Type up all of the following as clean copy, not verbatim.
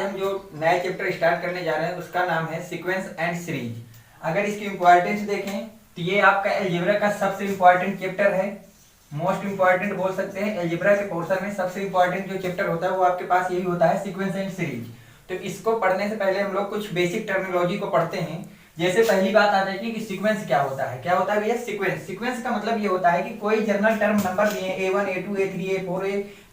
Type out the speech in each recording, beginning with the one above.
हम जो नया चैप्टर स्टार्ट करने जा रहे हैं उसका नाम है सीक्वेंस एंड सीरीज। अगर इसकी इंपॉर्टेंस देखें तो ये आपका अलजेब्रा का सबसे इंपॉर्टेंट चैप्टर है, मोस्ट इंपॉर्टेंट बोल सकते हैं। अलजेब्रा के पोर्शन में सबसे इंपॉर्टेंट जो चैप्टर होता है वो आपके पास यही होता है, सीक्वेंस एंड सीरीज। तो इसको पढ़ने से पहले हम लोग कुछ बेसिक टर्मिनोलॉजी को पढ़ते हैं। जैसे पहली बात आ जाएगी कि सीक्वेंस क्या होता है। क्या होता है भैया? सीक्वेंस। सीक्वेंस का मतलब ये होता है कि कोई जनरल टर्म नंबर दिए A1 A2 A3 A4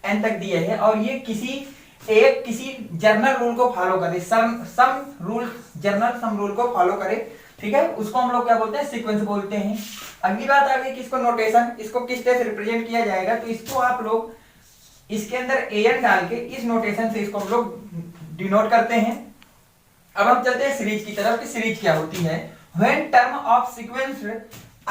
N तक दिए हैं और ये किसी जर्नल रूल को फॉलो करे, sum rule, journal sum rule को फॉलो करे, ठीक है। उसको हम लोग क्या बोलते हैं? सीक्वेंस बोलते हैं। अगली बात आ गई कि इसको नोटेशन, इसको किस तरह से रिप्रेजेंट किया जाएगा। तो इसको आप लोग इसके अंदर an डाल के इस नोटेशन से इसको हम लोग डिनोट करते हैं। अब हम चलते हैं सीरीज की तरफ कि सीरीज क्या होती है। When term of sequence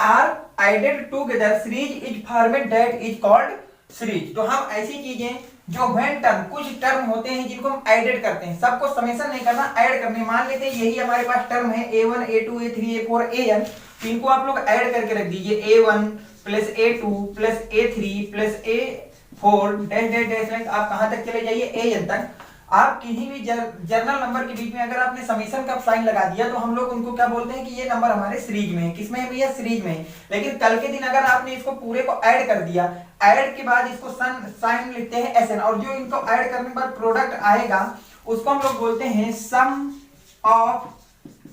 are added together, series is formed that is called series। तो हम ऐसी चीजें जो when term, कुछ टर्म होते हैं जिनको हम एडेड करते हैं, सबको समेशन नहीं करना, ऐड करने। मान लेते हैं यही हमारे पास टर्म है A1 A2 A3 A4 AN, तो इनको आप लोग ऐड करके रख दीजिए A1 plus A2 plus A3 plus A4 dash dash dash like आप कहां तक चले जाइए AN तक। आप किसी भी जर्नल नंबर के बीच में अगर आपने समेशन का साइन लगा दिया तो हम लोग उनको क्या बोलते हैं कि ये नंबर हमारे सीरीज में है। किसमें है भैया? सीरीज में है। लेकिन कल के दिन अगर आपने इसको पूरे को ऐड कर दिया, ऐड के बाद इसको साइन लिखते हैं SN, और जो इनको ऐड करने के बाद प्रोडक्ट आएगा उसको हम लोग बोलते हैं सम ऑफ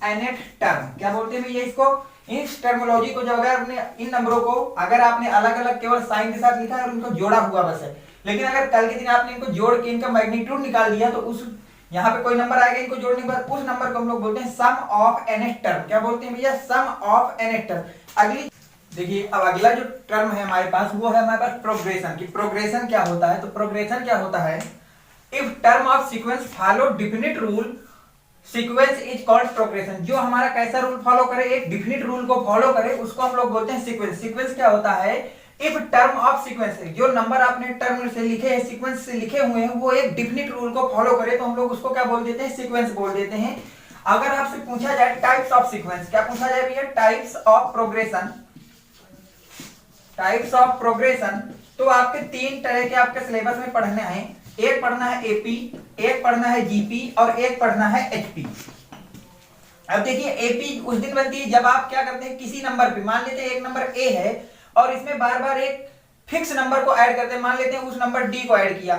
nth टर्म। क्या बोलते हैं भैया इसको? इस टर्मिनोलॉजी को जो अगर आपने इन नंबरों को अगर आपने अलग अलग केवल साइन के साथ लिखा है और उनको जोड़ा हुआ बस है, लेकिन अगर कल के दिन आपने इनको जोड़ के इनका मैग्नीट्यूड निकाल दिया तो उस यहाँ पे कोई नंबर आएगा, इनको जोड़ने के बाद उस नंबर को हम लोग बोलते हैं सम ऑफ nth टर्म। क्या बोलते हैं भैया? सम ऑफ nth टर्म। अगली देखिए, अब अगला जो टर्म है हमारे पास वो है हमारे पास प्रोग्रेशन। की प्रोग्रेशन क्या होता है? तो प्रोग्रेशन क्या होता है? If term of sequence follow definite rule, sequence is called progression. जो हमारा कैसा रूल फॉलो करे? एक डिफिनिट रूल को फॉलो करे, उसको हम लोग बोलते हैं सीक्वेंस। सीक्वेंस क्या होता है? इफ टर्म ऑफ सीक्वेंस, जो नंबर आपने टर्म से लिखे हैं, सीक्वेंस से लिखे हुए हैं, वो एक डिफिनिट रूल को फॉलो करे तो हम लोग उसको क्या बोल देते हैं? सीक्वेंस बोल देते हैं। अगर आपसे पूछा जाए टाइप्स ऑफ सीक्वेंस, क्या पूछा जाए भैया? Types of progression. Types of progression तो आपके तीन तरह के आपके सिलेबस में पढ़ने हैं। एक पढ़ना है एपी, एक पढ़ना है जीपी और एक पढ़ना है एचपी। अब देखिए, एपी उस दिन बनती है जब आप क्या करते हैं, किसी नंबर पे, मान लेते हैं एक नंबर ए है और इसमें बार बार एक फिक्स नंबर को ऐड करते हैं। मान लेते हैं उस नंबर डी को ऐड किया,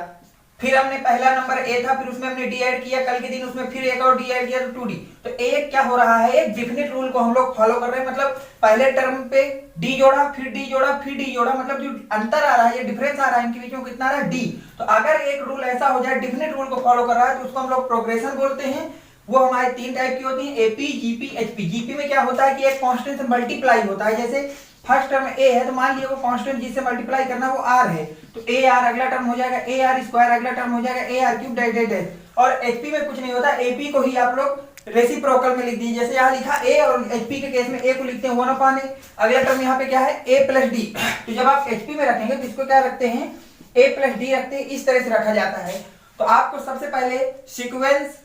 फिर हमने पहला नंबर ए था, फिर उसमें हमने डी ऐड किया, कल के दिन उसमें फिर एक और डी ऐड किया तो 2D। तो एक क्या हो रहा है? एक डिफिनिट रूल को हम लोग फॉलो कर रहे हैं। मतलब पहले टर्म पे डी जोड़ा, फिर डी जोड़ा, फिर डी जोड़ा, मतलब जो अंतर आ रहा है, ये डिफरेंस आ रहा है इनके बीच में, कितना आ रहा है? डी। तो अगर एक रूल ऐसा हो जाए डिफिनिट रूल को फॉलो कर रहा है तो उसको हम लोग प्रोग्रेशन बोलते हैं। वो हमारे तीन टाइप की होती है, एपी जीपी एचपी। जीपी में क्या होता है कि एक कांस्टेंट से मल्टीप्लाई होता है। जैसे फर्स्ट टर्म ए है तो मान लिया वो कांस्टेंट जिससे मल्टीप्लाई करना वो आर है, तो ए आर अगला टर्म हो जाएगा ए आर स्क्वायर, अगला टर्म हो जाएगा A R cube dash dash dash. और एचपी में कुछ नहीं होता, एपी को ही आप लोग रेसिप्रोकल में लिख दीजिए। जैसे यहाँ लिखा ए और एचपी के केस में ए को लिखते हैं 1/a, अगला टर्म यहाँ पे क्या है? a plus D. तो जब आप एचपी में रखेंगे तो इसको क्या रखते हैं? a प्लस डी रखते हैं। इस तरह से रखा जाता है। तो आपको सबसे पहले सीक्वेंस,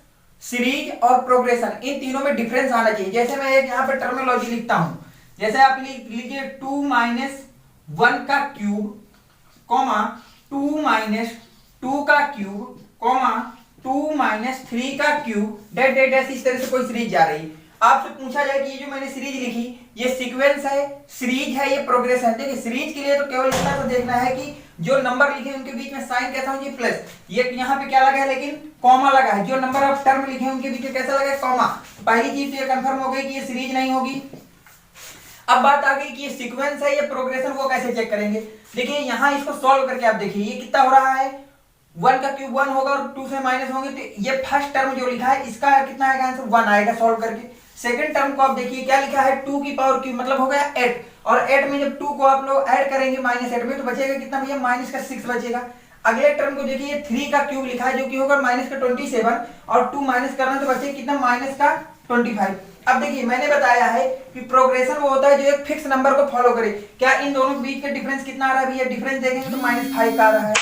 सीरीज और प्रोग्रेशन, इन तीनों में डिफरेंस आना चाहिए। जैसे मैं एक यहाँ पे टर्मिनोलॉजी लिखता हूं, जैसे आप लीजिए 2 - 1 का क्यूब, कॉमा 2 - 2 का क्यूब, कॉमा 2 - 3 का क्यूब डैश डैश डैश। इस तरह से कोई सीरीज जा रही। आपसे पूछा जाए कि ये जो मैंने सीरीज लिखी, ये सीक्वेंस है, सीरीज है, ये प्रोग्रेशन है। देखिए, सीरीज के लिए तो केवल इतना तो देखना है कि जो नंबर लिखे हैं उनके बीच में साइन कैसा हो? प्लस। ये यहाँ पे क्या लगा है? लेकिन कॉमा लगा है। जो नंबर ऑफ टर्म लिखे हैं उनके बीच में कैसा लगा है? कॉमा। पहली चीज तो ये कंफर्म हो गई कि ये सीरीज नहीं होगी। अब बात आ गई कि ये सीक्वेंस है, ये प्रोग्रेशन, वो कैसे चेक करेंगे? देखिए, यहाँ इसको सॉल्व करके आप देखिए ये कितना हो रहा है? 1 का क्यूब 1 होगा और 2 से माइनस होंगे, तो ये फर्स्ट टर्म जो लिखा है इसका कितना आएगा आंसर? 1 आएगा सॉल्व करके। सेकंड टर्म को आप देखिए क्या लिखा है? 2 की पावर क्यूब, मतलब हो गया 8, और 8 में जब 2 को आप लोग ऐड करेंगे -8 में तो बचेगा कितना भैया? -6 बचेगा। अगले टर्म को देखिए 3 का क्यूब लिखा है जो कि होगा -27, और 2 माइनस करना तो बचेगा कितना? -25। अब देखिए, मैंने बताया है कि प्रोग्रेशन वो होता है जो एक फिक्स नंबर को फॉलो करे। क्या इन दोनों के बीच का डिफरेंस कितना आ रहा है भैया? डिफरेंस देखेंगे तो -5 का आ रहा है।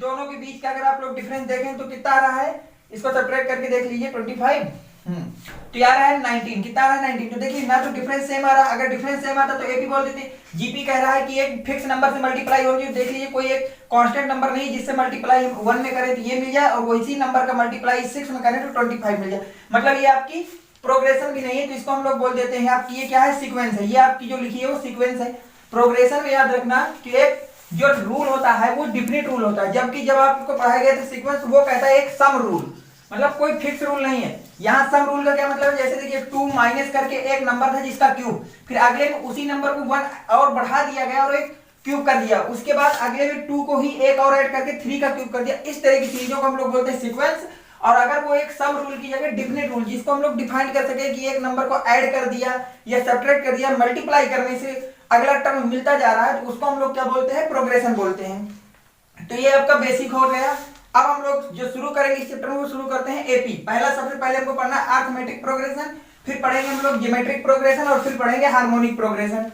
दोनों के बीच का अगर आप लोग डिफरेंस देखें तो कितना आ रहा है? इसको सब्ट्रैक्ट करके देख लीजिए 25 तो यार है 19, कितना आ रहा है 19। तो देखिए ना तो डिफरेंस सेम आ रहा है, अगर डिफरेंस सेम आता तो एपी बोल देते। जीपी कह रहा है कि एक फिक्स नंबर से मल्टीप्लाई होगी, देख लीजिए कोई एक कांस्टेंट नंबर नहीं जिससे मल्टीप्लाई 1 में करें तो ये मिल जाए, और वही नंबर का मल्टीप्लाई 6 में करें तो 25 मिल जाए। मतलब ये आपकी प्रोग्रेशन भी नहीं है, तो इसको हम लोग बोल देते हैं आपकी ये क्या है, सीक्वेंस है। ये आपकी जो लिखी है वो सीक्वेंस है। प्रोग्रेशन में याद रखना कि एक जो रूल होता है वो डिफिनिट रूल होता है, जबकि जब आपको पढ़ाया गया था सीक्वेंस वो कहता है एक सम रूल, मतलब कोई फिक्स रूल नहीं है। यहाँ सम रूल का क्या मतलब है, जैसे देखिए 2 माइनस करके एक नंबर था जिसका क्यूब, फिर अगले में उसी नंबर को 1 और बढ़ा दिया गया और एक क्यूब कर दिया, उसके बाद अगले में 2 को ही एक और ऐड करके 3 का क्यूब कर दिया। इस तरह की चीजों को हम लोग बोलते हैं सीक्वेंस। और अगर वो एक सम रूल की जगह डिफिनिट रूल, जिसको हम लोग डिफाइन कर सके कि एक नंबर को ऐड कर दिया या सब्ट्रैक्ट कर दिया, मल्टीप्लाई करने से अगला टर्म मिलता जा रहा है, तो उसको हम लोग क्या बोलते हैं, प्रोग्रेशन बोलते हैं। तो ये आपका बेसिक हो गया। अब हम लोग जो शुरू करेंगे इस चैप्टर में वो शुरू करते हैं एपी। पहला सबसे पहले हमको पढ़ना है अरिथमेटिक प्रोग्रेशन, फिर पढ़ेंगे हम लोग ज्योमेट्रिक प्रोग्रेशन और फिर पढ़ेंगे हार्मोनिक प्रोग्रेशन।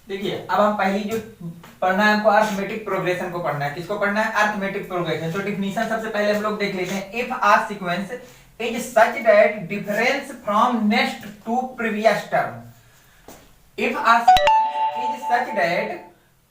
देखिए अब हम पहली जो पढ़ना है हमको अरिथमेटिक प्रोग्रेशन को पढ़ना है। किसको पढ़ना है, अरिथमेटिक प्रोग्रेशन। तो डिफिनीशन सबसे पहले हम लोग देख लेते हैं। If a sequence is such that difference from next to previous term, if a sequence is such that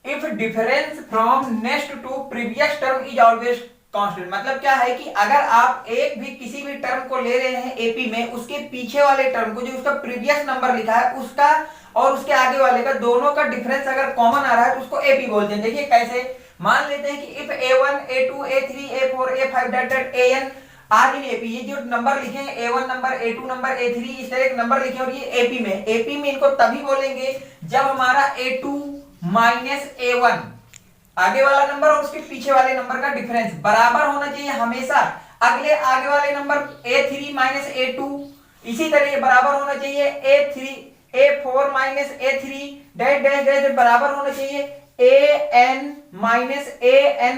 if difference from next to previous term is always constant. मतलब क्या है कि अगर आप एक भी किसी भी टर्म को ले रहे हैं एपी में, उसके पीछे वाले टर्म को जो उसका प्रीवियस नंबर लिखा है उसका और उसके आगे वाले का दोनों का डिफरेंस अगर कॉमन आ रहा है तो उसको एपी बोलते हैं। देखिए कैसे, मान लेते हैं कि if a1 a2 a3 a4 a5 dot dot an are in AP, ये जो नंबर लिखे हैं a1 number a2 number a3 इस तरह के नंबर लिखे और ये एपी में इनको तभी बोलेंगे जब हमारा a2 माइनस a1 आगे वाला नंबर और उसके पीछे वाले नंबर का डिफरेंस बराबर होना चाहिए हमेशा अगले आगे वाले नंबर a3 माइनस a2, इसी तरह ये बराबर होना चाहिए a4 minus a3 dash dash dash बराबर होना चाहिए an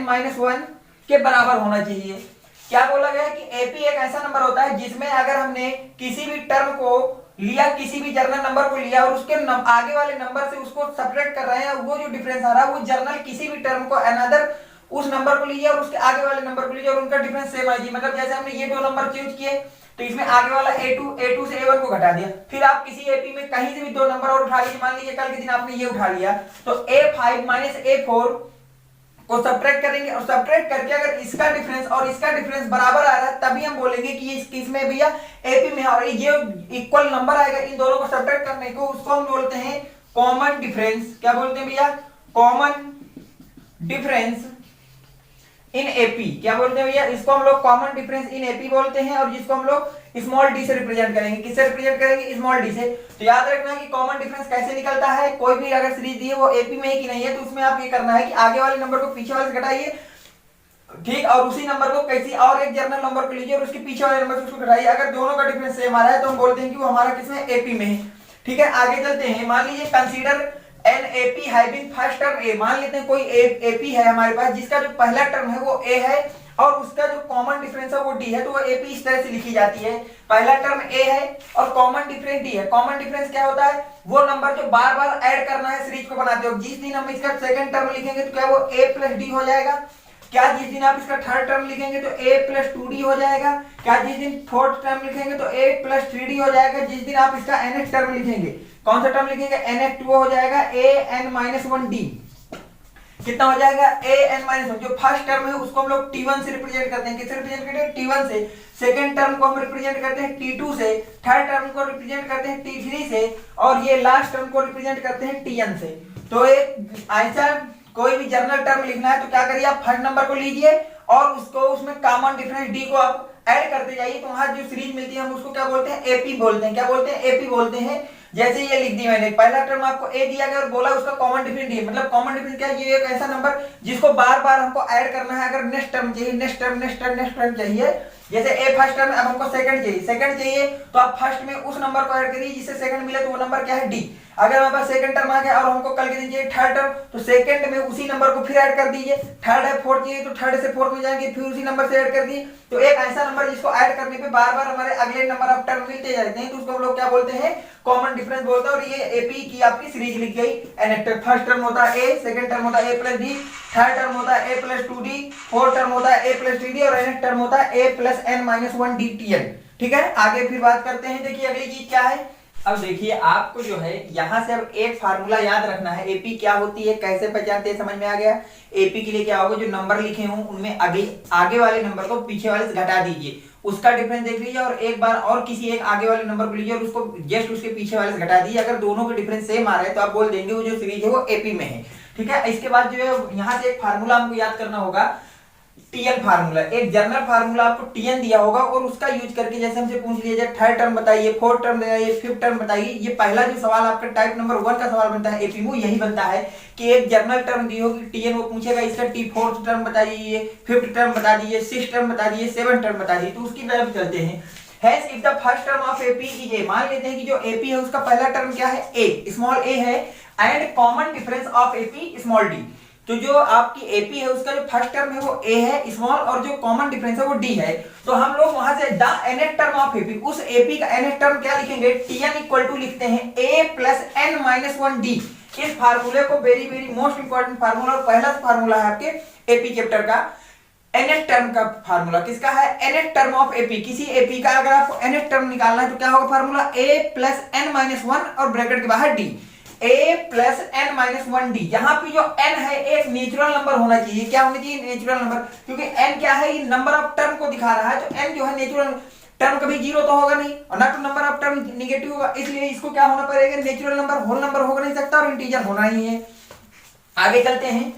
माइनस 1 के बराबर होना चाहिए। क्या बोला गया है कि एपी एक ऐसा नंबर होता है जिसमें अगर हमने किसी भी टर्म को लिया, किसी भी जर्नल नंबर को लिया और उसके आगे वाले नंबर से उसको सब्ट्रैक्ट कर रहे हैं, वो जो डिफरेंस आ रहा है वो जर्नल किसी भी टर्म को अनदर उस नंबर को लीजिए और उसके आगे वाले नंबर को लीजिए और उनका डिफरेंस सेम आएगी। मतलब जैसे हमने ये दो नंबर चेंज किए तो इसमें आगे वाला a2 से a1 को घटा दिया, फिर आप किसी एपी में कहीं से भी दो नंबर और उठा लीजिए, मान लीजिए कल के दिन आपने ये उठा लिया तो a5 माइनस a4 को सब्ट्रैक्ट करेंगे और सब्ट्रैक्ट करके अगर इसका डिफरेंस और इसका डिफरेंस बराबर आ रहा है तभी हम बोलेंगे कि ये किसमें भैया, एपी में। और ये इक्वल नंबर आएगा इन दोनों को सब्ट्रैक्ट करने को, उसको हम बोलते हैं कॉमन डिफरेंस। क्या बोलते हैं भैया, कॉमन डिफरेंस इन एपी। क्या बोलते हैं भैया, इसको हम लोग कॉमन डिफरेंस इन एपी बोलते हैं और जिसको हम लोग स्मॉल डी से रिप्रेजेंट करेंगे। किससे रिप्रेजेंट करेंगे, स्मॉल डी से। तो याद रखना कि कॉमन डिफरेंस कैसे निकलता है, कोई भी अगर सीरीज दी है वो एपी में है कि नहीं है तो उसमें आप ये करना है कि आगे वाले नंबर को पीछे वाले से घटाइए, ठीक, और उसी नंबर को किसी और एक जर्नल नंबर को लीजिए और उसके पीछे वाले नंबर से उसको घटाइए। अगर दोनों का डिफरेंस सेम आ रहा है तो हम बोलते हैं कि वो हमारा किसमें, एपी में है। ठीक है, आगे चलते हैं। मान लीजिए consider an AP having first term A. मान लेते हैं कोई एपी है हमारे पास जिसका जो पहला टर्म है वो ए है और उसका जो कॉमन डिफरेंस है वो डी है, तो वो एपी इस तरह से लिखी जाती है। पहला टर्म ए है और कॉमन डिफरेंस डी है। कॉमन डिफरेंस क्या होता है, वो नंबर जो बार बार ऐड करना है सीरीज को बनाते हो। जिस दिन हम इसका सेकंड टर्म लिखेंगे तो क्या वो a प्लस डी हो जाएगा, क्या जिस दिन आप इसका थर्ड टर्म लिखेंगे तो a प्लस 2d हो जाएगा, क्या जिस दिन फोर्थ टर्म लिखेंगे तो a प्लस 3d हो जाएगा, जिस दिन आप इसका nth टर्म लिखेंगे, कौन सा टर्म लिखेंगे, nth हो जाएगा an माइनस 1d। कितना हो जाएगा, an माइनस 1। जो फर्स्ट टर्म है उसको हम लोग t1 से रिप्रेजेंट करते हैं। किससे रिप्रेजेंट करते हैं, t1 से। सेकंड टर्म को हम रिप्रेजेंट करते हैं t2 से, थर्ड टर्म को रिप्रेजेंट करते हैं t3 से और ये लास्ट टर्म को रिप्रेजेंट करते हैं tn से। तो एक ऐसा कोई भी जर्नल टर्म लिखना है तो क्या करिए, आप फर्स्ट नंबर को लीजिए और उसको उसमें कॉमन डिफरेंस डी को आप ऐड करते जाइए तो वहां जो सीरीज मिलती है हम उसको क्या बोलते हैं, एपी बोलते हैं। क्या बोलते हैं, एपी बोलते हैं। जैसे ये लिख दी मैंने, पहला टर्म आपको ए दिया गया और बोला उसका कॉमन डिफरेंस डी, मतलब कॉमन डिफरेंस क्या है, ये एक ऐसा नंबर जिसको बार बार हमको ऐड करना है। अगर नेक्स्ट टर्म चाहिए, नेक्स्ट टर्म चाहिए, जैसे ए फर्स्ट टर्म, अब हमको सेकंड चाहिए तो आप फर्स्ट में उस नंबर को ऐड करिए जिससे सेकंड मिले तो वो नंबर क्या है, डी। अगर हमारे पास सेकंड टर्म आ गया और हमको कल के दिन चाहिए थर्ड टर्म तो सेकंड में उसी नंबर को फिर ऐड कर दीजिए। थर्ड है फोर्थ चाहिए तो थर्ड से फोर्थ में जाएंगे फिर उसी नंबर से ऐड कर दिए। तो एक ऐसा नंबर जिसको ऐड करने पे बार बार हमारे अगले नंबर ऑफ टर्म मिलते जाते हैं तो उसको हम लोग क्या बोलते हैं, कॉमन डिफरेंस बोलते हैं। और ये एपी की आपकी सीरीज लिख गई। फर्स्ट टर्म होता है ए, सेकंड टर्म होता है A plus D, third term होता है A plus 2d, fourth term होता है ए प्लस 3d और nth टर्म होता है A plus n minus 1d tn। ठीक है, आगे फिर बात करते हैं। देखिए अगली चीज क्या है। अब देखिए आपको जो है यहाँ से अब एक फार्मूला याद रखना है। एपी क्या होती है, कैसे पहचानते हैं, समझ में आ गया। एपी के लिए क्या होगा, जो नंबर लिखे हों उनमें आगे वाले नंबर को पीछे वाले से घटा दीजिए, उसका डिफरेंस देख लीजिए, और एक बार और किसी एक आगे वाले नंबर को लीजिए और उसको जस्ट उसके पीछे वाले से घटा दीजिए। अगर दोनों के डिफरेंस सेम आ रहे हैं तो आप बोल देंगे वो जो सीरीज है वो एपी में है। ठीक है, इसके बाद जो है यहाँ से एक फार्मूला हमको याद करना होगा, टीएन फार्मूला। एक जनरल फार्मूला आपको टीएन दिया होगा और उसका यूज करके जैसे हमसे पूछ लिया जाए थर्ड टर्म बताइए, फोर्थ टर्म बताइए, फिफ्थ टर्म बताइए। ये पहला जो सवाल आपका टाइप नंबर 1 का सवाल बनता है एपी में, यही बनता है कि एक जनरल टर्म दी होगी टीएन, वो पूछेगा इसका टी फोर्थ टर्म बता दीजिए, फिफ्थ टर्म बता दीजिए, सिक्स्थ टर्म बता दीजिए, सेवंथ टर्म बता दीजिए। तो उसकी तरफ चलते हैं। Hence, if the first term of AP is A, मान लेते हैं कि जो AP है उसका पहला टर्म क्या है, A, स्मॉल a है, and common difference of AP small d। तो जो आपकी AP है उसका जो फर्स्ट टर्म है वो A है स्मॉल, और जो कॉमन डिफरेंस है वो D है। तो हम लोग वहां से the nth term of AP, उस AP का nth टर्म क्या लिखेंगे, Tn इक्वल टू लिखते हैं A plus n minus 1D। इस फार्मूले को very very most important formula, और पहला फार्मूला है आपके AP चैप्टर का nth टर्म का फार्मूला। किसका है, nth टर्म ऑफ AP। किसी AP का अगर आपको nth टर्म निकालना है तो क्या होगा formula, A plus n minus 1 और ब्रैकेट के बाहर D, A plus n minus 1D। यहाँ पे जो n है एक नेचुरल नंबर होना चाहिए। क्या होना चाहिए, नेचुरल नंबर, क्योंकि n क्या है, ये नंबर ऑफ टर्म को दिखा रहा है। तो n जो है नेचुरल टर्म, कभी जीरो तो होगा नहीं, और ना तो नंबर ऑफ टर्म निगेटिव होगा, इसलिए इसको क्या होना पड़ेगा, नेचुरल नंबर, होल नंबर हो नहीं सकता और इंटीजर होना ही है। आगे चलते हैं,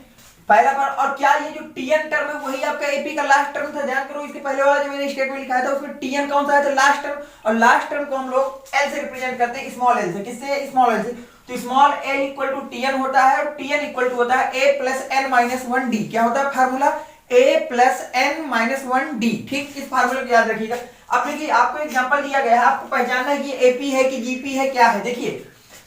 पहला पर, और क्या ये जो टीएन टर्म है वही आपका एपी का लास्ट टर्म था। ध्यान करो, इसके पहले वाला जो मैंने स्टेटमेंट लिखा था उसमें टीएन कौन सा है, तो लास्ट टर्म, और लास्ट टर्म को हम लोग एल से रिप्रेजेंट करते हैं, स्मॉल एल से। किससे, स्मॉल एल से। तो small L equal to TN होता है, और टीएन इक्वल टू होता है A plus N minus 1D। क्या होता है फार्मूला, ए प्लस एन माइनस 1D। ठीक, इस फार्मूले को याद रखिएगा। अब देखिए आपको एग्जांपल दिया गया है, आपको पहचानना है कि एपी है कि जीपी है, क्या है। देखिए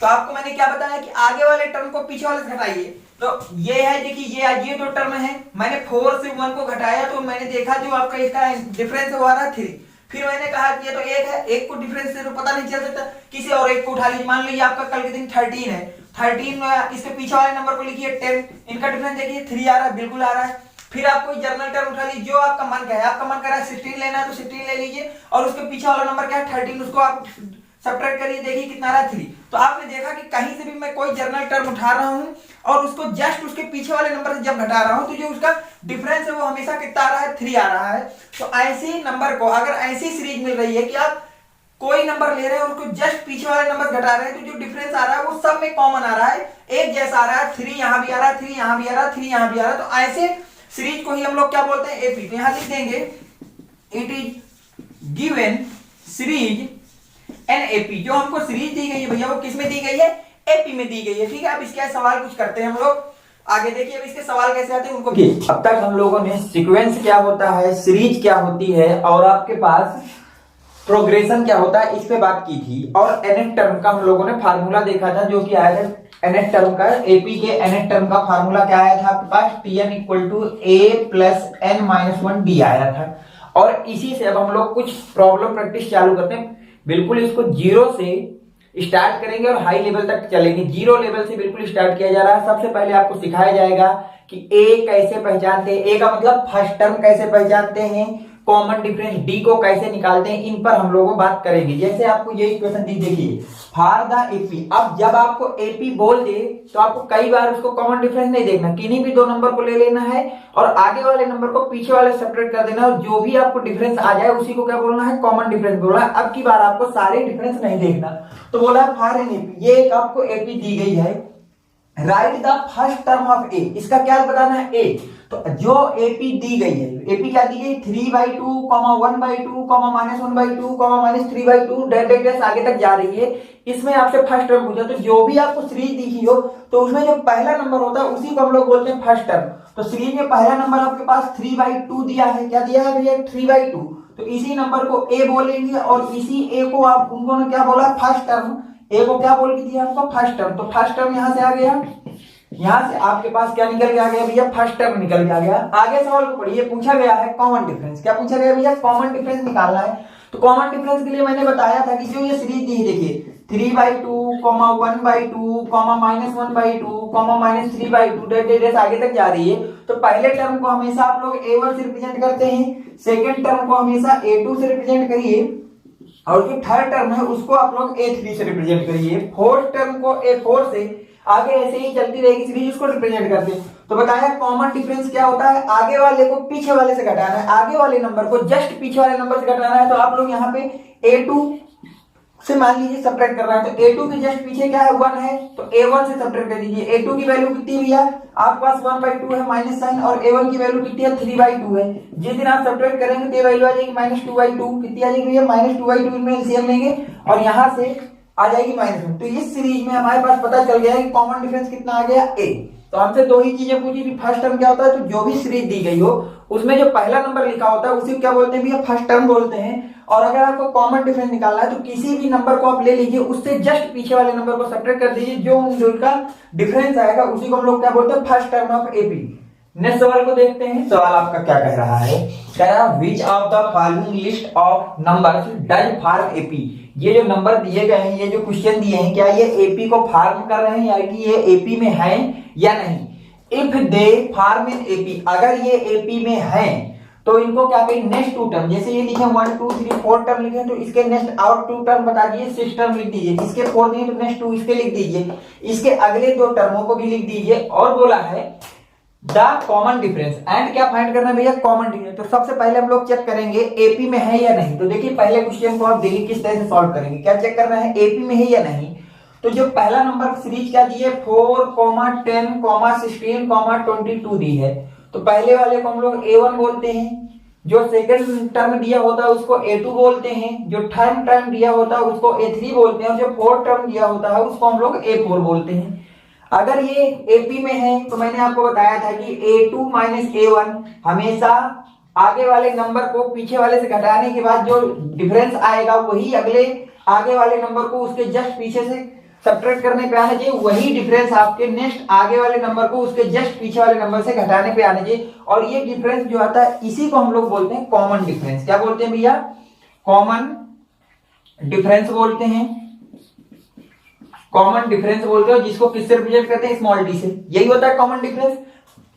तो आपको मैंने क्या बताया कि आगे वाले टर्म को पीछे वाले से घटाइए। तो ये है, देखिए ये दो टर्म है, मैंने 4 से 1 को घटाया तो मैंने देखा जो आपका इसका डिफरेंस हुआ रहा 3। फिर मैंने कहा कि ये तो एक है, एक को डिफरेंस से तो पता नहीं चल सकता, किसी और एक को उठा लीजिए। मान लीजिए आपका कल के दिन 13 है, 13 इसके पीछे वाले नंबर को लिखिए 10, इनका डिफरेंस देखिए 3 आ रहा है, बिल्कुल आ रहा है। फिर आप कोई जर्नल टर्म उठा लीजिए, जो आपका मन का है, आपका मन कर रहा है 16 लेना है तो 16 ले लीजिए, और उसके पीछे वाला नंबर क्या है 13, उसको आप सब्ट्रैक्ट करिए, देखिए कितना आ रहा है 3। तो आपने देखा कि कहीं से भी मैं कोई जर्नल टर्म उठा रहा हूं और उसको जस्ट उसके पीछे वाले नंबर से जब घटा रहा हूं तो जो उसका डिफरेंस है वो हमेशा कितना आ रहा है, 3 आ रहा है। तो ऐसे नंबर को अगर ऐसी सीरीज मिल रही है कि आप कोई नंबर ले रहे हैं और उसको जस्ट पीछे वाले नंबर घटा रहे हैं, तो जो डिफरेंस आ रहा है वो सब में कॉमन आ रहा है, एक जैसा आ रहा है, 3 यहां भी आ रहा है, 3 यहां भी आ रहा है, 3 यहां भी आ रहा है। तो ऐसे सीरीज को ही हम लोग क्या बोलते हैं, एपी। तो यहां लिख देंगे it is given series an AP. जो हमको सीरीज दी गई है भैया वो किस में दी गई है, एपी में दी गई है। ठीक है, अब इसके सवाल कुछ करते हैं हम लोग आगे। देखिए अब इसके सवाल कैसे आते हैं उनको भी। अब तक हम लोगों ने सीक्वेंस क्या होता है, सीरीज क्या होती है, और आपके पास प्रोग्रेशन क्या होता है, इस पे बात की थी। और nth टर्म का हम लोगों ने फार्मूला देखा था, जो कि आया था nth टर्म का, एपी के nth टर्म का फार्मूला क्या आया था आपके पास, Tn equal to a plus n minus 1D आया था। और इसी से अब हम लोग कुछ प्रॉब्लम प्रैक्टिस चालू करते हैं। बिल्कुल इसको जीरो से स्टार्ट करेंगे और हाई लेवल तक चलेंगे। जीरो लेवल से बिल्कुल स्टार्ट किया जा रहा है। सबसे पहले आपको सिखाया जाएगा कि ए कैसे पहचानते हैं, ए का मतलब फर्स्ट टर्म कैसे पहचानते हैं, कॉमन डिफरेंस डी को कैसे निकालते हैं, इन पर हम लोग बात करेंगे। जैसे आपको ये इक्वेशन दी, देखिए फॉर द एपी। अब जब आपको एपी बोल दे तो आपको कई बार उसको कॉमन डिफरेंस नहीं देखना, किन्हीं भी दो नंबर को ले लेना है और आगे वाले नंबर को पीछे वाले सेपरेट कर देना, और जो भी आपको डिफरेंस आ जाए उसी को क्या बोलना है, कॉमन डिफरेंस बोलना है। अब की बार आपको सारे डिफरेंस नहीं देखना। तो बोला फॉर एन एपी, ये एक आपको एपी दी गई है, right the first term of A. इसका क्या बताना है, ए। तो जो एपी दी गई है, एपी क्या दी गई, 3/2, 1/2, -1/2, -3/2, डेट आगे तक जा रही है। इसमें आपसे फर्स्ट टर्म पूछा, तो जो भी आपको सीरीज दिखी हो तो उसमें जो पहला नंबर होता है उसी को हम लोग बोलते हैं फर्स्ट टर्म। तो सीरीज में पहला नंबर आपके पास 3/2 दिया है, क्या दिया है भैया, 3/2। तो इसी नंबर को ए बोलेंगे और इसी ए को आप उन्होंने क्या बोला, फर्स्ट टर्म। ए को क्या बोल के दिया आपको, फर्स्ट टर्म। तो फर्स्ट टर्म यहां से आ गया, यहां से आपके पास क्या निकल के आ गया भैया, फर्स्ट टर्म निकल के आ गया। आगे सवाल को पढ़िए, पूछा गया है कॉमन डिफरेंस। क्या पूछा गया भैया, कॉमन डिफरेंस निकालना है। तो कॉमन डिफरेंस के लिए मैंने बताया था कि जो ये सीरीज दी है, देखिए 3/2, 1/2, -1/2, -3/2, डेट आगे तक जा रही है। तो पहले टर्म को हमेशा आप लोग A1 से रिप्रेजेंट करते हैं, सेकेंड टर्म को हमेशा A2 से रिप्रेजेंट करिए, और जो थर्ड टर्म है उसको आप लोग A3 से रिप्रेजेंट करिए। फोर्थ टर्म को A4 से, आगे ऐसे ही चलती रहेगी सीरीज, उसको रिप्रेजेंट करते हैं। तो बताया कॉमन डिफरेंस क्या होता है, आगे वाले को पीछे वाले से घटाना है, आगे वाले नंबर को जस्ट पीछे वाले नंबर से घटाना है। तो आप लोग यहाँ पे A2 से मान लीजिए सब्ट्रैक्ट कर रहा है, तो A2 के जस्ट पीछे क्या है 1 है, तो A1 से सब्ट्रैक्ट कर दीजिए। A2 की वैल्यू कितनी भैया आपके पास 1/2 है माइनस साइन, और A1 की वैल्यू कितनी है 3/2 है। जिस दिन आप सब्ट्रैक्ट करेंगे तो ये वैल्यू आ जाएगी -2/2, कितनी आ जाएगी भैया -2/2, इनमें एलसीएम लेंगे और यहाँ से आ जाएगी -1। तो इस सीरीज में हमारे पास पता चल गया है कि कॉमन डिफरेंस कितना आ गया A। तो हमसे दो ही चीजें पूछी थी, फर्स्ट टर्म क्या होता है, तो जो भी सीरीज दी गई हो उसमें जो पहला नंबर लिखा होता है उसी को क्या बोलते हैं भैया फर्स्ट टर्म बोलते हैं। और अगर आपको कॉमन डिफरेंस निकालना है तो किसी भी नंबर को आप ले लीजिए, उससे जस्ट पीछे वाले नंबर को सब्ट्रैक्ट कर दीजिए, जो उनका डिफरेंस आएगा उसी को हम लोग क्या बोलते हैं first term of AP. Next सवाल को देखते हैं। सवाल आपका क्या कह रहा है, कह रहा है which of the following list of numbers does form AP. ये जो नंबर दिए गए हैं, ये जो क्वेश्चन दिए हैं, क्या ये एपी को फार्म कर रहे हैं या कि ये एपी में है या नहीं। If they form in AP, अगर ये एपी में है तो इनको क्या करें नेक्स्ट टू टर्म, जैसे ये लिखे 1 2 3 4 टर्म लिखे तो इसके नेक्स्ट और 2 टर्म बता दिए, 6 टर्म लिख दीजिए। इसके 4 नहीं तो नेक्स्ट 2 इसके लिख दीजिए, इसके अगले 2 टर्मों को भी लिख दीजिए। और बोला है द कॉमन डिफरेंस, एंड क्या फाइंड करना है भैया कॉमन डिफरेंस। तो सबसे पहले हम लोग चेक करेंगे एपी में है या नहीं। तो देखिए पहले क्वेश्चन को आप देखिए किस तरह से सॉल्व करेंगे, क्या चेक करना है एपी में है या नहीं। तो जो पहला नंबर सीरीज क्या दी है 4, 10, 16, 22 दी है, तो पहले वाले को हम लोग A1 बोलते हैं, जो सेकंड टर्म दिया होता है उसको A2 बोलते हैं, जो थर्ड टर्म दिया होता है उसको A3 बोलते हैं, और जो फोर्थ टर्म दिया होता है उसको हम लोग A4 बोलते हैं। अगर ये AP में है तो मैंने आपको बताया था कि A2 माइनस A1 हमेशा आगे वाले नंबर को पीछे वाले से घटाने के बाद जो डिफरेंस आएगा वही अगले आगे वाले नंबर को उसके जस्ट पीछे से सब्ट्रैक्ट करने पे आना चाहिए, वही डिफरेंस आपके नेक्स्ट आगे वाले नंबर को उसके जस्ट पीछे वाले नंबर से घटाने पे आना चाहिए। और ये डिफरेंस जो आता है इसी को हम लोग बोलते हैं कॉमन डिफरेंस। क्या बोलते हैं भैया कॉमन डिफरेंस बोलते हैं, कॉमन डिफरेंस बोलते हो जिसको किससे रिप्रेजेंट करते हैं स्मॉल डी से, यही होता है कॉमन डिफरेंस।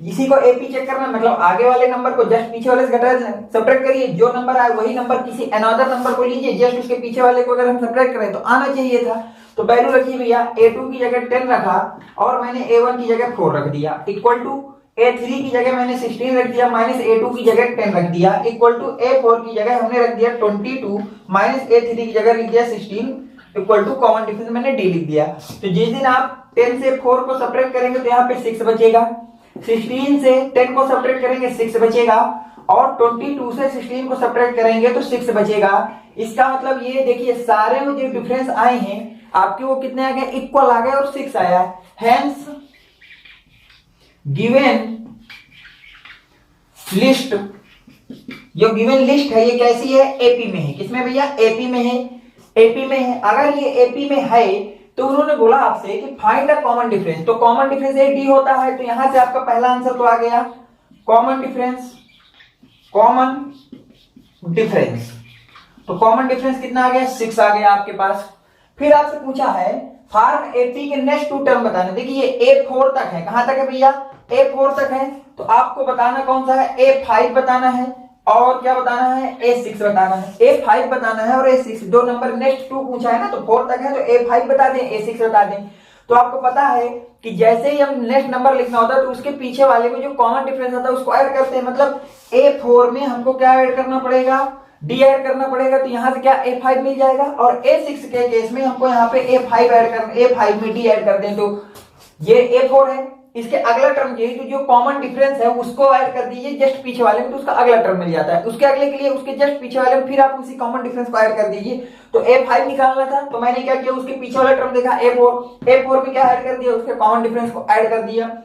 इसी को एपी चेक करना मतलब आगे वाले नंबर को जस्ट पीछे वाले से घटा सब्ट्रैक्ट करिए, जो नंबर आए वही नंबर किसी अनदर नंबर को लीजिए, जस्ट उसके पीछे वाले को अगर हम सब्ट्रैक्ट करें तो आना चाहिए था। तो वैल्यू रखिए भैया A2 की जगह 10 रखा और मैंने A1 की जगह 4 रख दिया, इक्वल टू A3 की जगह मैंने 16 रख दिया माइनस A2 की जगह 10 रख दिया, इक्वल टू A4 की जगह हमने रख दिया 22 माइनस A3 की जगह लिख दिया 16 इक्वल टू कॉमन डिफरेंस मैंने D लिख दिया। तो जिस दिन आप 10 से 4 को सब्ट्रैक्ट करेंगे तो यहाँ पे 6 बचेगा, 16 से 10 को सब्ट्रैक्ट करेंगे 6 बचेगा, और 22 से 16 को सब्ट्रैक्ट करेंगे तो 6 बचेगा। इसका मतलब ये देखिए सारे में जो डिफरेंस आए हैं आपके वो कितने आ गए इक्वल आ गए और 6 आया। हेंस गिवन लिस्ट, जो गिवन लिस्ट है ये कैसी है एपी में है, किसमें भैया एपी में है, एपी में है। अगर ये एपी में है तो उन्होंने बोला आपसे कि फाइंड द कॉमन डिफरेंस, तो कॉमन डिफरेंस एक डी होता है, तो यहां से आपका पहला आंसर तो आ गया कॉमन डिफरेंस, कॉमन डिफरेंस। तो कॉमन डिफरेंस कितना आ गया 6 आ गया आपके पास। फिर आपसे पूछा है फार्म एपी के नेक्स्ट 2 टर्म बताने, देखिए ये A4 तक है, कहां तक है भैया A4 तक है, तो आपको बताना कौन सा है A5 बताना है और क्या बताना है A6 बताना है। A5 बताना है और A6 दो नंबर नेक्स्ट 2 पूछा है ना, तो 4 तक है तो A5 बता दें A6 बता दें। तो आपको पता है कि जैसे ही हम नेक्स्ट नंबर लिखना होता है तो उसके पीछे वाले में जो कॉमन डिफरेंस होता है उसको ऐड करते हैं, मतलब A4 में हमको क्या ऐड करना पड़ेगा D ऐड करना पड़ेगा, तो यहां से क्या A5 मिल जाएगा, और A6 के केस में हमको यहाँ पे A5 ऐड करना, A5 में D ऐड कर दें तो ये A4 है, इसके अगला टर्म ये तो जो कॉमन डिफरेंस है उसको ऐड कर दीजिए जस्ट पीछे वाले में तो उसका अगला टर्म मिल जाता है, उसके अगले के लिए उसके जस्ट पीछे वाले में फिर आप उसी कॉमन डिफरेंस को ऐड कर दीजिए। तो A5 निकालना था तो मैंने क्या किया उसके पीछे वाला टर्म देखा A4 में क्या ऐड कर दिया उसके कॉमन डिफरेंस को ऐड कर दिया।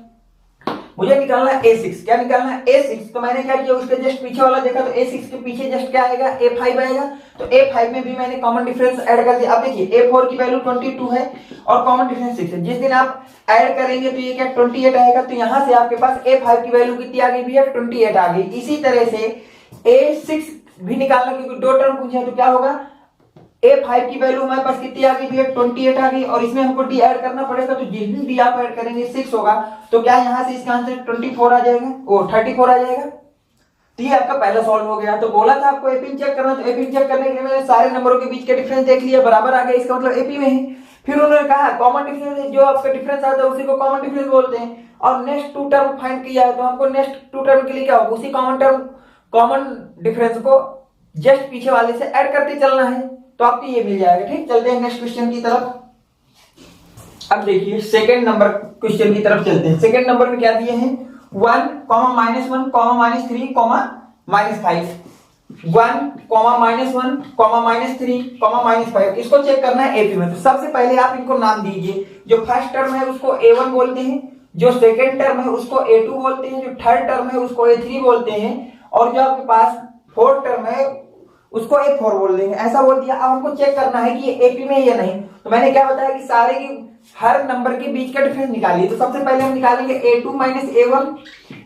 मुझे निकालना है A6, क्या निकालना है A6, तो मैंने क्या किया उसके जस्ट पीछे वाला देखा तो A6 के पीछे जस्ट क्या आएगा A5 आएगा, तो A5 में भी मैंने कॉमन डिफरेंस ऐड कर दिया। अब देखिए A4 की वैल्यू 22 है और कॉमन डिफरेंस 6 है, जिस दिन आप ऐड करेंगे तो ये क्या 28 आएगा, तो यहां से आपके पास A5 की वैल्यू कितनी आ गई भैया 28 आ गई। इसी तरह से A6 भी निकालना, क्योंकि 2 टर्म पूछे तो क्या होगा A5 की वैल्यू हमारे पास कितनी आ गई भैया 28 आ गई, और इसमें हमको D ऐड करना पड़ेगा, तो जिस दिन D आप ऐड करेंगे 6 होगा, तो क्या यहां से इसका आंसर 24 आ जाएगा, ओ 34 आ जाएगा। तो ये आपका पहला सॉल्व हो गया। तो बोला था आपको एपी में चेक करना, तो एपी में चेक करने के लिए मैंने सारे नंबरों के बीच के डिफरेंस देख लिया, बराबर आ गया, इसका मतलब एपी में है। फिर उन्होंने कहा कॉमन डिफरेंस, जो आपका डिफरेंस आता है उसी को कॉमन डिफरेंस बोलते हैं। और नेक्स्ट टू टर्म फाइंड किया है, तो हमको नेक्स्ट टू टर्म के लिए क्या होगा, उसी कॉमन डिफरेंस को जस्ट पीछे वाले से ऐड करते चलना है, तो आपको ये मिल जाएगा। ठीक, चलते हैं नेक्स्ट क्वेश्चन की तरफ। अब देखिए सेकंड नंबर क्वेश्चन की तरफ चलते हैं। सेकंड नंबर में क्या दिए हैं, 1, -1, -3, -5, 1, -1, -3, -5, इसको चेक करना है एपी में। तो सबसे पहले आप इनको नाम दीजिए। जो फर्स्ट टर्म है उसको A1 बोलते हैं, जो सेकंड टर्म है उसको A2 बोलते हैं, जो थर्ड टर्म है उसको A3 बोलते हैं, और जो आपके पास फोर्थ टर्म है उसको A4 बोल देंगे। ऐसा बोल दिया। अब हमको चेक करना है कि ये एपी में है या नहीं। तो मैंने क्या बताया कि सारे की हर नंबर के बीच का डिफरेंस निकालिए। तो सबसे पहले हम निकालेंगे A2 - A1,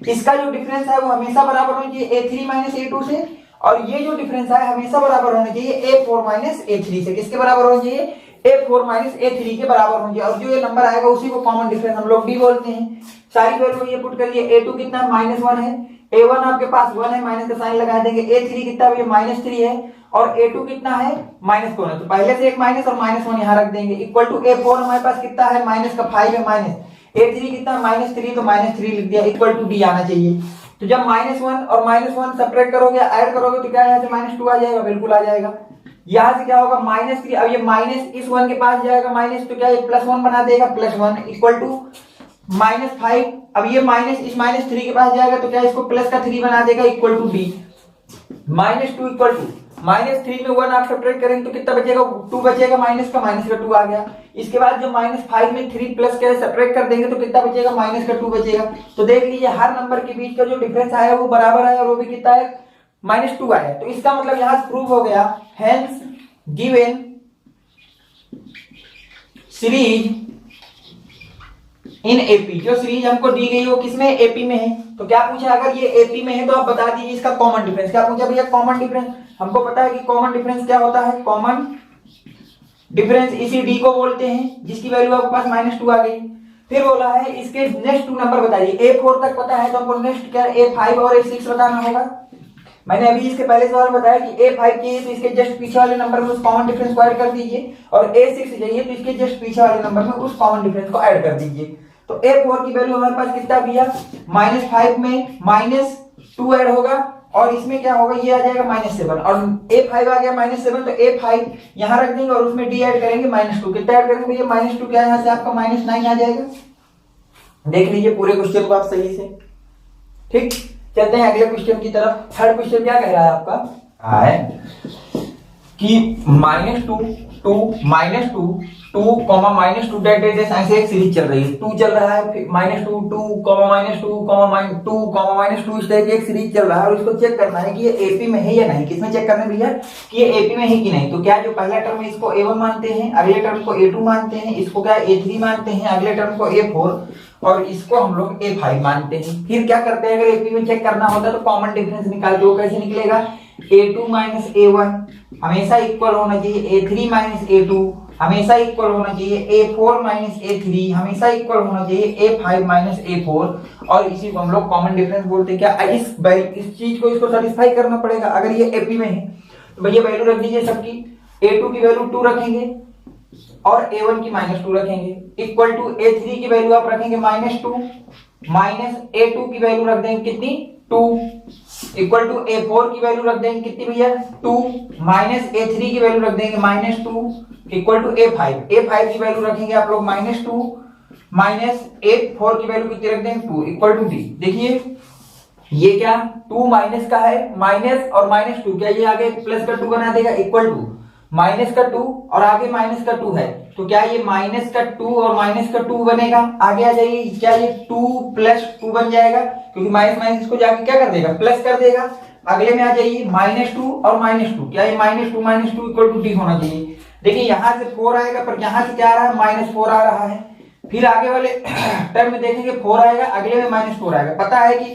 इसका जो डिफरेंस है वो हमेशा बराबर होना चाहिए A3 - A2 से, और ये जो डिफरेंस है हमेशा बराबर होना चाहिए A4 - A3 से। किसके बराबर होना चाहिए, A4 - A3 के बराबर होना चाहिए। और जो ये नंबर आएगा उसी को कॉमन डिफरेंस हम लोग D बोलते हैं। सारी वैल्यू ये पुट करिए। A2 कितना है, -1 है, A1 आपके पास 1 है, माइनस का साइन लगा देंगे, A3 कितना है, -3 है, और A2 कितना है, -4 है। तो पहले से एक माइनस और -1 यहां रख देंगे, इक्वल टू A4 हमारे पास कितना है, -5 है, माइनस A3 कितना है, -3, तो -3 लिख दिया, इक्वल टू D आना चाहिए। तो जब -1 और -1 सब्ट्रैक्ट करोगे, ऐड करोगे, तो क्या यहाँ से -2 आ जाएगा, बिल्कुल आ जाएगा। यहाँ से क्या होगा, -3, अब ये माइनस इस 1 के पास जाएगा माइनस, तो क्या ये +1 बना देगा, +1 इक्वल टू -5। अब ये माइनस इस -3 के पास जाएगा, तो क्या इसको प्लस का 3 बना देगा, equal to D। -2 equal to -3 में 1 आप सब्ट्रैक्ट करेंगे तो कितना बचेगा, 2 बचेगा, माइनस का 2 आ गया। इसके बाद जो -5 में 3 प्लस का सब्ट्रैक्ट कर देंगे तो कितना बचेगा, -2 बचेगा। तो देख लीजिए हर नंबर के बीच का जो डिफरेंस आया वो बराबर आया, और वो भी कितना है, -2 आया। तो इसका मतलब यहां से प्रूव हो गया, hence given series in AP, जो सीरीज हमको दी गई वो किसमें, एपी में है। तो क्या पूछा, अगर ये एपी में है तो आप बता दीजिए इसका कॉमन डिफरेंस। क्या पूछा भैया, कॉमन डिफरेंस। हमको पता है कि कॉमन डिफरेंस क्या होता है, कॉमन डिफरेंस इसी डी को बोलते हैं जिसकी वैल्यू आपके पास -2 आ गई। फिर बोला है इसके नेक्स्ट 2 नंबर बताइए। A4 तक पता है तो हमको नेक्स्ट क्या, A5 और A6 बताना होगा। मैंने अभी इसके पहले सवाल में बताया कि A5 चाहिए तो इसके जस्ट पीछे वाले नंबर में उस कॉमन डिफरेंस को ऐड कर दीजिए, और A6 चाहिए तो इसके जस्ट पीछे वाले नंबर में उस कॉमन डिफरेंस को ऐड कर दीजिए। तो A4 की वैल्यू हमारे पास कितना भैया, -5 में -2 ऐड होगा, और इसमें क्या होगा, ये आ जाएगा -7, और A5 आ गया -7, तो A5 यहां रख देंगे और उसमें D ऐड करेंगे -2। कितना ऐड करेंगे भैया, -2 क्या है, यहां से आपका -9 आ जाएगा। देख लीजिए पूरे क्वेश्चन को आप सही से। ठीक, चलते हैं अगले क्वेश्चन की तरफ। थर्ड क्वेश्चन क्या कह रहा है आपका, है कि -2 डेट ऐसे एक सीरीज चल रही है, 2 चल रहा है, -2 इस तरह की एक सीरीज चल रहा है, और इसको चेक करना है कि ये एपी में है या नहीं। किसमें चेक करना है भैया, कि ये एपी में है कि नहीं। तो क्या जो पहला टर्म है इसको A1 मानते हैं, अगले टर्म को A2 मानते हैं, इसको क्या A3 मानते हैं, अगले टर्म को A4, और इसको हम लोग A5 मानते हैं। फिर क्या करते हैं, अगर एपी में चेक करना होता है तो कॉमन डिफरेंस निकालते हो, कैसे निकलेगा, A2 - A1 हमेशा इक्वल होना चाहिए A3 - A2, हमेशा इक्वल होना चाहिए A4 - A3, हमेशा इक्वल होना चाहिए A5 - A4, और इसी को हम लोग कॉमन डिफरेंस बोलते हैं। क्या इस चीज को इसको सेटिस्फाई करना पड़ेगा। अगर ये एपी में है तो भैया वैल्यू रख दीजिए सबकी। A2 की वैल्यू 2 रखेंगे, और A1 की -2 रखेंगे, इक्वल टू A3 की वैल्यू आप रखेंगे -2, माइनस A2 की वैल्यू रख देंगे कितनी, 2, इक्वल टू A4 की वैल्यू रख देंगे कितनी भैया, 2, माइनस A3 की वैल्यू रख देंगे -2, इक्वल टू A5 की वैल्यू रखेंगे आप लोग -2, माइनस A4 की वैल्यू कितनी रख देंगे, 2, इक्वल टू D। देखिए ये क्या, 2 माइनस का है, माइनस और -2, क्या ये आगे प्लस का 2 बना देगा, इक्वल टू माइनस का 2 और आगे माइनस का 2 है, तो क्या ये माइनस का 2 और माइनस का 2 बनेगा। आगे आ जाइए, क्या ये 2 प्लस 2 बन जाएगा, क्योंकि माइनस माइनस इसको जाके क्या कर देगा, प्लस कर देगा। अगले में आ जाइए -2 और -2, क्या ये -2 इक्वल टू D होना चाहिए। देखिए यहां से 4 आएगा, पर यहां से क्या आ रहा है, -4 आ रहा है। फिर आगे वाले टर्म में देखेंगे 4 आएगा, अगले में -4 आएगा। पता है कि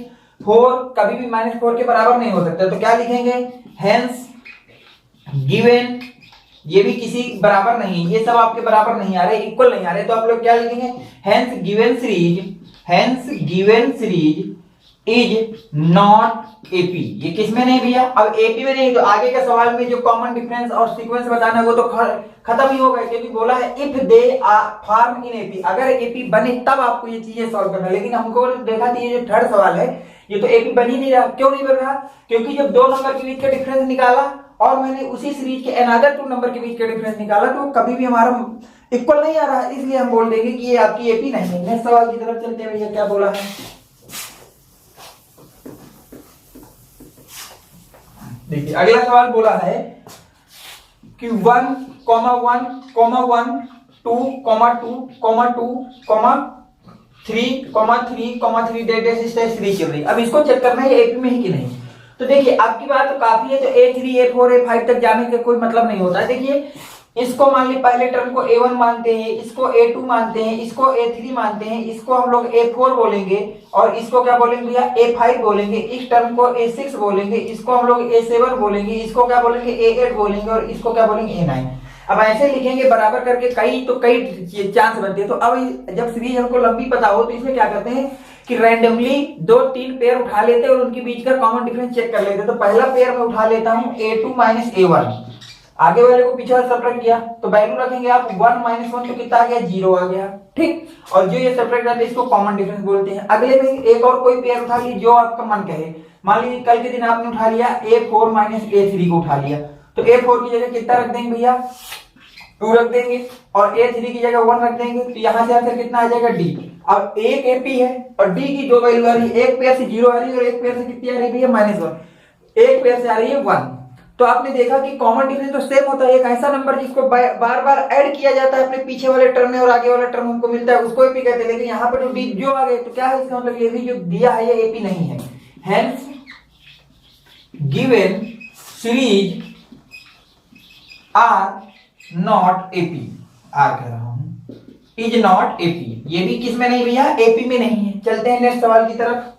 4 कभी भी -4 के बराबर नहीं हो सकता, तो क्या लिखेंगे, हेंस गिवन, ये भी किसी बराबर नहीं, ये सब आपके बराबर नहीं आ रहे, इक्वल नहीं आ रहे, तो आप लोग क्या लिखेंगे, hence given series is not AP. ये किसमें नहीं भैया? अब एपी में नहीं तो आगे के सवाल में जो कॉमन डिफरेंस और सीक्वेंस बताना है वो तो खत्म ही हो गया, क्योंकि बोला है if they are form in AP, अगर एपी बने तब आपको ये चीजें सॉल्व करना है। लेकिन हमको देखा कि ये जो थर्ड सवाल है ये तो एपी बन ही नहीं रहा। क्यों नहीं बन रहा? क्योंकि जब दो नंबर के बीच का डिफरेंस निकाला और मैंने उसी सीरीज के अनदर टू नंबर के बीच का डिफरेंस निकाला तो कभी भी हमारा इक्वल नहीं आ रहा, इसलिए हम बोल देंगे कि ये आपकी एपी नहीं है। नेक्स्ट सवाल की तरफ चलते हैं भैया, क्या बोला है? देखिए अगला सवाल बोला है कि 1, 1, 1, 2, 3, 3, 3 चल रही। अब इसको चेक करना है एपी में ही कि नहीं। तो देखिए आपकी बात तो काफी है, तो A3, A4, A5 तक जाने का कोई मतलब नहीं होता है। देखिए इसको मान ली पहले टर्म को A1 मानते हैं, इसको A2 मानते हैं, इसको A3 मानते हैं, इसको हम लोग A4 बोलेंगे और इसको क्या बोलेंगे भैया? A5 बोलेंगे। इस टर्म को A6 बोलेंगे, इसको हम लोग A7 बोलेंगे, इसको क्या बोलेंगे? A8 बोलेंगे और इसको क्या बोलेंगे? A9। अब ऐसे लिखेंगे बराबर करके, कई चांस बनते हैं। तो अब जब सीरीज हमको लंबी पता हो तो इसमें क्या करते हैं कि रैंडमली 2-3 पेयर उठा लेते हैं और उनके बीच का कॉमन डिफरेंस चेक कर लेते हैं। तो पहला पेयर में उठा लेता हूं A2 माइनस A1, आगे वाले को पीछे वाला सब्ट्रैक्ट किया तो वैल्यू रखेंगे आप 1 माइनस 1 तो कितना आ गया? 0 आ गया, ठीक। और जो ये सब्ट्रैक्ट करते हैं इसको कॉमन डिफरेंस बोलते हैं। अगले में एक और कोई पेयर उठा लीजिए जो आपका मन कहे। मान लीजिए कल के दिन आपने उठा लिया A4 माइनस A3 को उठा लिया, तो A4 की जगह कितना रख देंगे भैया? 2 रख देंगे और A3 की जगह 1 रख देंगे। तो यहां से आंसर कितना आ जाएगा? D। अब एक AP है और D की दो वैल्यू आ रही है, एक पेयर से 0 आ रही है और एक पेयर से कितनी आ रही है भैया? -1। एक पेयर से आ रही है 1। तो आपने देखा कि कॉमन डिफरेंस तो सेम होता है। एक ऐसा नंबर जिसको बार बार ऐड किया जाता है अपने पीछे वाले टर्म में और आगे वाला टर्म हमको मिलता है उसको एपी कहते हैं। लेकिन यहाँ पर जो डी जो आ गए तो क्या है इसका मतलब? ये भी जो दिया है ये एपी नहीं है। Hence given series are not AP, are कह रहा हूं, इज नॉट एपी। ये भी किस में नहीं भैया? एपी में नहीं है। चलते हैं नेक्स्ट सवाल की तरफ।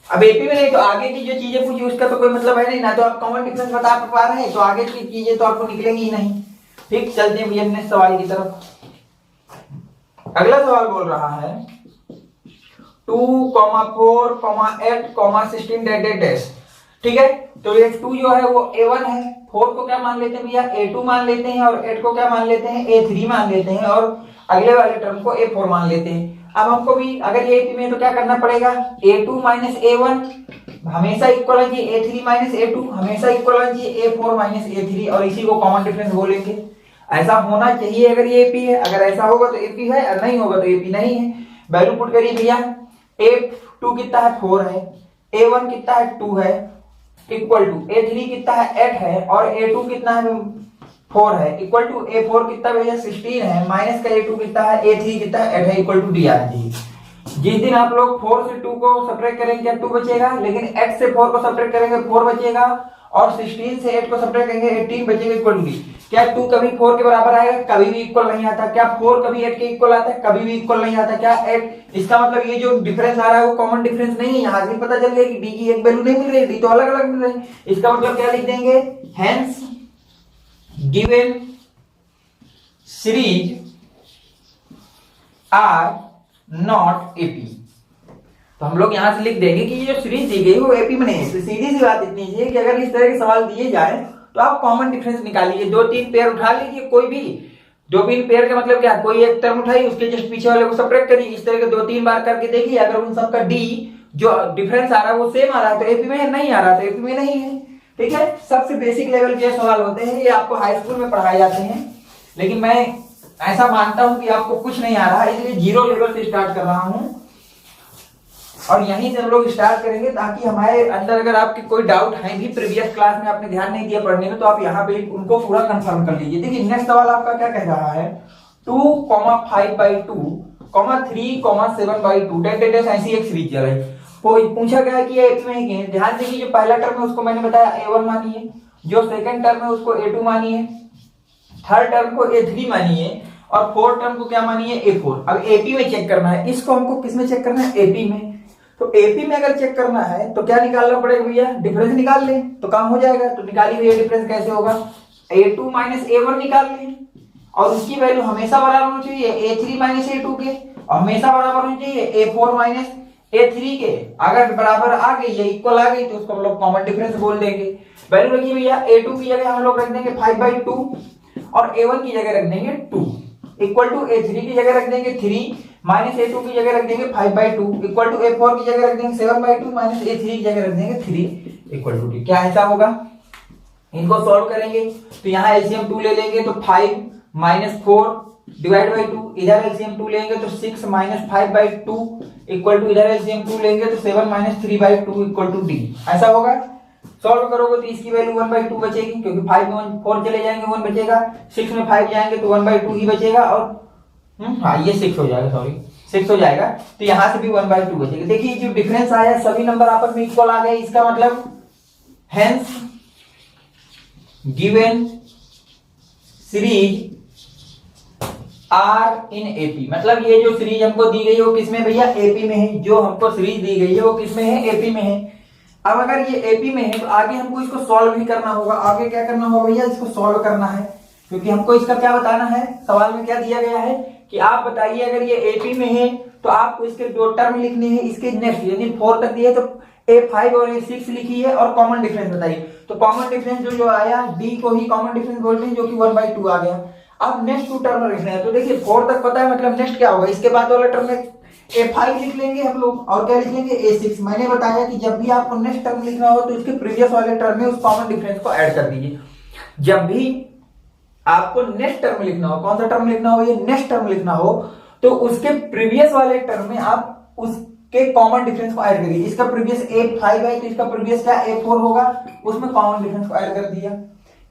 अब एपी में नहीं तो आगे की जो चीजें पूछी उसका तो कोई मतलब है नहीं, ना तो आप कॉमन डिफरेंस बता पा रहे हैं तो आगे की चीजें तो आपको निकलेंगी ही नहीं, ठीक। चलते हैं भैया नेक्स्ट सवाल की तरफ। अगला सवाल बोल रहा है 2, 4, 8, 16 ठीक है। तो ये 2 जो है वो A1 है, 4 को क्या मान लेते हैं भैया? A2 मान लेते हैं और 8 को क्या मान लेते हैं? A3 मान लेते हैं और अगले वाले टर्म को A4 मान लेते हैं। अब हमको भी अगर ये एपी में तो क्या करना पड़ेगा? A2 माइनस A1 हमेशा इक्वल है जी A3 माइनस A2 हमेशा इक्वल है जी A4 माइनस A3 और इसी को कॉमन डिफरेंस बोलेंगे। ऐसा होना चाहिए अगर ये एपी है। अगर ऐसा होगा तो एपी है और नहीं होगा तो एपी नहीं है। वैल्यू पुट करिए भैया। A2 कितना है? 4 है। A1 कितना है? 2 है, इक्वल टू A3 कितना है? 8 है और A2 कितना है? 4 है, इक्वल टू A4 कितना भैया? 16 है, माइनस का A2 कितना है? A3 कितना है? 8 है, इक्वल टू D आना चाहिए। जिस दिन आप लोग 4 से 2 को सब्ट्रैक्ट करेंगे क्या 2 बचेगा, लेकिन 8 से 4 को सब्ट्रैक्ट करेंगे 4 बचेगा और 16 से 8 को सब्ट्रैक्ट करेंगे 18 बचेगा, इक्वल टू D। क्या 2 कभी 4 के बराबर आएगा? कभी भी इक्वल नहीं आता। क्या 4 कभी 8 के इक्वल आता है? कभी भी इक्वल नहीं आता। क्या 8? इसका मतलब ये जो डिफरेंस आ रहा है वो कॉमन डिफरेंस नहीं है। यहाँ से पता चल गया कि D की एक वैल्यू नहीं मिल रही, D तो अलग अलग मिल रही है। इसका मतलब क्या लिख देंगे? Hence given series are not AP. तो हम लोग यहां से लिख देंगे कि ये जो सीरीज दी गई वो एपी में नहीं है। तो सीधी सी बात इतनी है कि अगर इस तरह के सवाल दिए जाए तो आप कॉमन डिफरेंस निकालिए। 2-3 पेयर उठा लीजिए, कोई भी 2-3 पेयर का मतलब क्या? कोई एक टर्म उठाइए उसके जस्ट पीछे वाले को सब्ट्रैक्ट करिए। इस तरह के 2-3 बार करके देखिए, अगर उन सबका डी जो डिफरेंस आ रहा है वो सेम आ रहा है तो एपी में है, नहीं आ रहा तो एपी में नहीं है, ठीक है। सबसे बेसिक लेवल के सवाल होते हैं, ये आपको हाई स्कूल में पढ़ाए जाते हैं। लेकिन मैं ऐसा मानता हूं कि आपको कुछ नहीं आ रहा है, इसलिए 0 लेवल से स्टार्ट कर रहा हूं और यहीं से हम लोग स्टार्ट करेंगे ताकि हमारे अंदर अगर आपके कोई डाउट है भी प्रीवियस क्लास में आपने ध्यान नहीं दिया पढ़ने में तो आप यहाँ पे उनको पूरा कंफर्म कर लीजिए। देखिए नेक्स्ट सवाल आपका क्या कह रहा है? 2,5/2, 3,7/2 ऐसी एक सीरीज चल रही। पूछा गया कि एपी में ही। ध्यान देखिए जो पहला टर्म है उसको मैंने बताया A1 मानिए, जो सेकंड टर्म है उसको A2 मानिए, थर्ड टर्म को A3 मानिए और फोर्थ टर्म को क्या मानिए? A4। अब एपी में चेक करना है, इसको हमको किस में चेक करना है? एपी में। तो एपी में अगर चेक करना है तो क्या निकालना पड़ेगा भैया? डिफरेंस निकाल लें तो काम हो जाएगा। तो निकालिए भैया डिफरेंस कैसे होगा? A2 माइनस A1 निकाल लें और उसकी वैल्यू हमेशा बराबर होनी चाहिए A3 माइनस A2 के और हमेशा बराबर होनी चाहिए A4 माइनस A3 के अगर बराबर आ गई या इक्वल आ गई तो उसको हम लोग कॉमन डिफरेंस बोल देंगे। वैल्यू रखिए भैया, A2 की जगह हम लोग रख देंगे 5/2 और A1 की जगह रख देंगे 2 इक्वल टू A3 की जगह रख देंगे 3 माइनस A2 की जगह रख देंगे 5/2 इक्वल टू A4 की जगह रख देंगे 7/2 माइनस A3 की जगह रख देंगे 3 इक्वल टू D। क्या ऐसा होगा? इनको सॉल्व करेंगे तो यहाँ एलसीएम 2 ले लेंगे तो 5 माइनस 4 डिवाइड बाई 2, इधर एलसीएम 2 लेंगे तो 6 माइनस 5/2 इक्वल टू इधर एलसीएम 2 लेंगे तो 7 माइनस 3/2 इक्वल टू D। ऐसा होगा। सॉल्व करोगे तो इसकी वैल्यू 1/2 बचेगी क्योंकि 5 में 4 चले जाएंगे 1 बचेगा, 6 में 5 जाएंगे तो 1/2 ही बचेगा और हाँ ये 6 हो जाएगा, सॉरी 6 हो जाएगा। तो यहां से भी 1/2 बचेगा। देखिए जो डिफरेंस आया सभी नंबर आपस में इक्वल आ गए, इसका मतलब hence given series are in AP. मतलब ये जो सीरीज हमको दी गई है वो किसमें भैया? एपी में है। जो हमको सीरीज दी गई है वो किसमें है? एपी में है। अब अगर ये एपी में है तो आगे हमको इसको सॉल्व भी करना होगा। आगे क्या करना होगा भैया? इसको सॉल्व करना है क्योंकि हमको इसका क्या बताना है, सवाल में क्या दिया गया है कि आप बताइए अगर ये एपी में है तो आपको इसके दो टर्म लिखने हैं, इसके नेक्स्ट यानी 4 तक दिए तो A5 और A6 लिखिए और कॉमन डिफरेंस बताइए। तो कॉमन डिफरेंस जो आया D को ही कॉमन डिफरेंस बोलते हैं जो कि 1/2 आ गया। अब नेक्स्ट 2 टर्म लिखना है तो देखिए 4 तक पता है, मतलब नेक्स्ट क्या होगा, इसके बाद वाला टर्म में A5 लिख लेंगे हम लोग और क्या लिख लेंगे A6। मैंने बताया कि जब भी आपको नेक्स्ट टर्म लिखना हो तो इसके प्रीवियस वाले टर्म में उस कॉमन डिफरेंस को ऐड कर दीजिए। जब भी आपको नेक्स्ट टर्म लिखना हो, कौन सा टर्म लिखना हो, ये नेक्स्ट टर्म लिखना हो तो उसके प्रीवियस वाले टर्म में आप उसके कॉमन डिफरेंस को ऐड करिए। इसका प्रीवियस A5 है तो इसका प्रीवियस क्या A4 होगा, उसमें कॉमन डिफरेंस को ऐड कर दिया।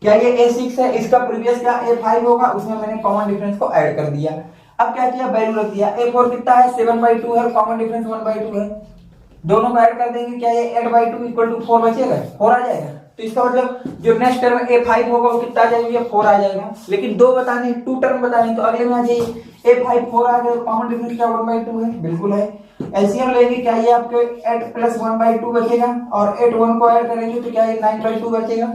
क्या ये A6 है, इसका प्रीवियस क्या A5 होगा, उसमें मैंने कॉमन डिफरेंस को ऐड कर दिया। अब क्या किया, वैल्यू रख दिया। A4 कितना है 7/2 है और कॉमन डिफरेंस 1/2 है, दोनों को ऐड कर देंगे। क्या ये 8/2 इक्वल टू 4 बचेगा, 4 आ जाएगा। तो इसका मतलब जो नेक्स्ट टर्म A5 होगा वो कितना आ जाएगा, 4 आ जाएगा। लेकिन 2 बताने, 2 टर्म बताने तो अगले में आ जाइए। A5 4 आ गया, कॉमन डिफरेंस क्या 1/2 है, बिल्कुल है। एलसीएम लेंगे, क्या ये आपके 8 प्लस 1/2 बचेगा और 8 1 को ऐड करेंगे तो क्या ये 9/2 बचेगा।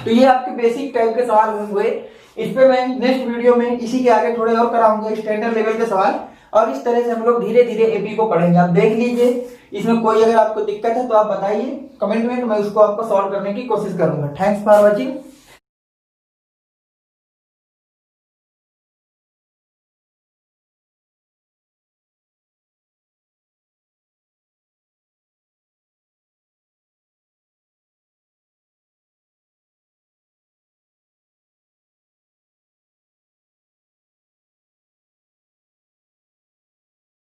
तो ये आपके बेसिक टाइप के सवाल हुए। इस पे मैं नेक्स्ट वीडियो में इसी के आगे थोड़े और कराऊंगा स्टैंडर्ड लेवल के सवाल, और इस तरह से हम लोग धीरे धीरे एपी को पढ़ेंगे। आप देख लीजिए, इसमें कोई अगर आपको दिक्कत है तो आप बताइए कमेंट में, तो मैं उसको आपको सॉल्व करने की कोशिश करूंगा। Thanks for watching.